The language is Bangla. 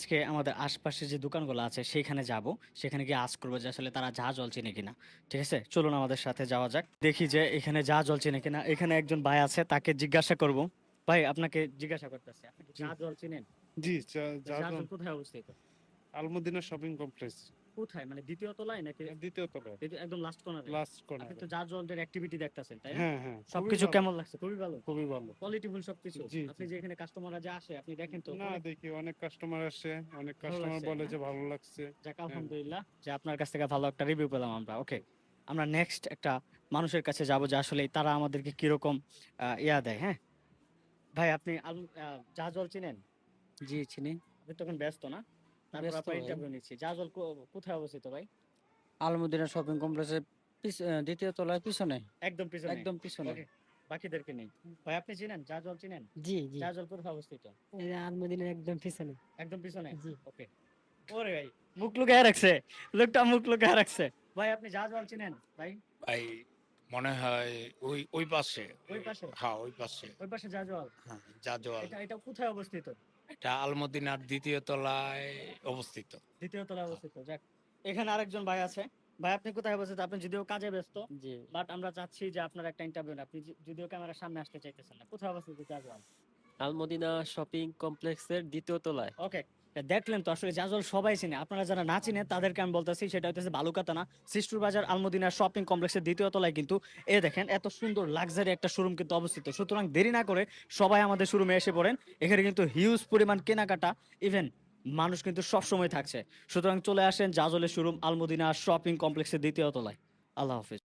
আজকে আমাদের আশপাশে যে দোকানগুলো আছে সেইখানে যাব। সেখানে গিয়ে আস্ক করব যে আসলে তারা জাহাজ জল চিনে কিনা। ঠিক আছে? চলুন আমাদের সাথে যাওয়া যাক। দেখি যে এখানে জাহাজ জল চিনে কিনা। এখানে একজন ভাই আছে তাকে জিজ্ঞাসা করব। ভাই আপনাকে জিজ্ঞাসা করতেছি। আপনি কি জি, জাহাজ জল চিনেন? জি, জাহাজ জাহাজ জল কোথায় অবস্থিত? আলমদিনা শপিং কমপ্লেক্স কোথায়? মানে ২য় তলায় নাকি দ্বিতীয় তলায়, একদম লাস্ট কর্নারে? লাস্ট আপনি কর্নারে। তো জাহাজ জলের অ্যাক্টিভিটি দেখতাছেন, তাই না? হ্যাঁ, হ্যাঁ, খুবই সবকিছু ভালো, কেমন লাগছে? খুবই ভালো। খুবই ভালো। কোয়ালিটিফুল সবকিছু। জি, আপনি জি। যে এখানে কাস্টমাররা যে আসে আপনি দেখেন তো না, অনেক দেখি অনেক কাস্টমার আসে, অনেক ভালো কাস্টমার লাগছে, বলে না? যে ভালো লাগছে। যাক হ্যাঁ, আলহামদুলিল্লাহ যে আপনার কাছ থেকে ভালো একটা রিভিউ পেলাম আমরা। ওকে। আমরা নেক্সট একটা মানুষের কাছে যাব যে আসলে তারা আমাদেরকে কিরকম ইয়া দেয়, হ্যাঁ? ভাই আপনি জাহাজল চিনেন? জি, চিনি। আপনি তখন ব্যস্ত না? তারপর ব্যস্ত আপনার ভাই। ইন্টারভিউ নিচ্ছি। জাহাজল কোথায় অবস্থিত ভাই? আলমদিনা শপিং কমপ্লেক্সের ২য় তলার পিছনে। একদম পিছনে। একদম পিছনে। ওকে। বাকিদেরকে নেই। ভাই আপনি চিনেন? জাহাজল চিনেন? জি, জি। জাহাজল কোথায় অবস্থিত? এই যে আলমদিনার একদম পিছনে। একদম পিছনে? জি। ওকে। ওরে ভাই মুখ লুকায় রাখছে। লোকটা মুখ লুকায় রাখছে। ভাই আপনি জাহাজল চিনেন? ভাই ভাই মনে হয় ওই পাশে। ওই পাশে? হ্যাঁ, ওই পাশে। ওই পাশে জাহাজল? হ্যাঁ, জাজোয়াল। এটা কোথায় অবস্থিত? এটা আলমদিনার ২য় তলায় অবস্থিত। ২য় তলায় হ্যাঁ। অবস্থিত। যাক। এখানে আরেকজন ভাই আছে। ভাই আপনি কোথায় অবস্থিত? আপনি যদিও কাজে ব্যস্ত, জি। বাট আমরা চাচ্ছি যে আপনার একটা ইন্টারভিউ নেন। আপনি যদিও ক্যামেরার সামনে আসতে চাইতেছেন না। কোথায় অবস্থিত জাজওয়াল? আলমদিনা শপিং কমপ্লেক্সের ২য় তলায়। ওকে। দেখলেন তো আসলে জাজওয়াল সবাই চিনে। আপনারা যারা না চিনেন তাদেরকে আমি বলতেছি সেটা হইতেছে বালুকাতা না। সিস্টুর বাজার আলমদিনা শপিং কমপ্লেক্সের ২য় তলায় কিন্তু দেখেন এত সুন্দর লাক্সারি একটা শোরুম কিন্তু অবস্থিত। সুতরাং দেরি না করে সবাই আমাদের শোরুমে এসে পড়েন। এখানে কিন্তু হিউজ পরিমাণ কেনাকাটা ইভেন মানুষ কিন্তু সবসময় থাকছে। সুতরাং চলে আসেন জাজলের শোরুম আলমদিনা শপিং কমপ্লেক্সের ২য় তলায়। আল্লাহ হাফেজ।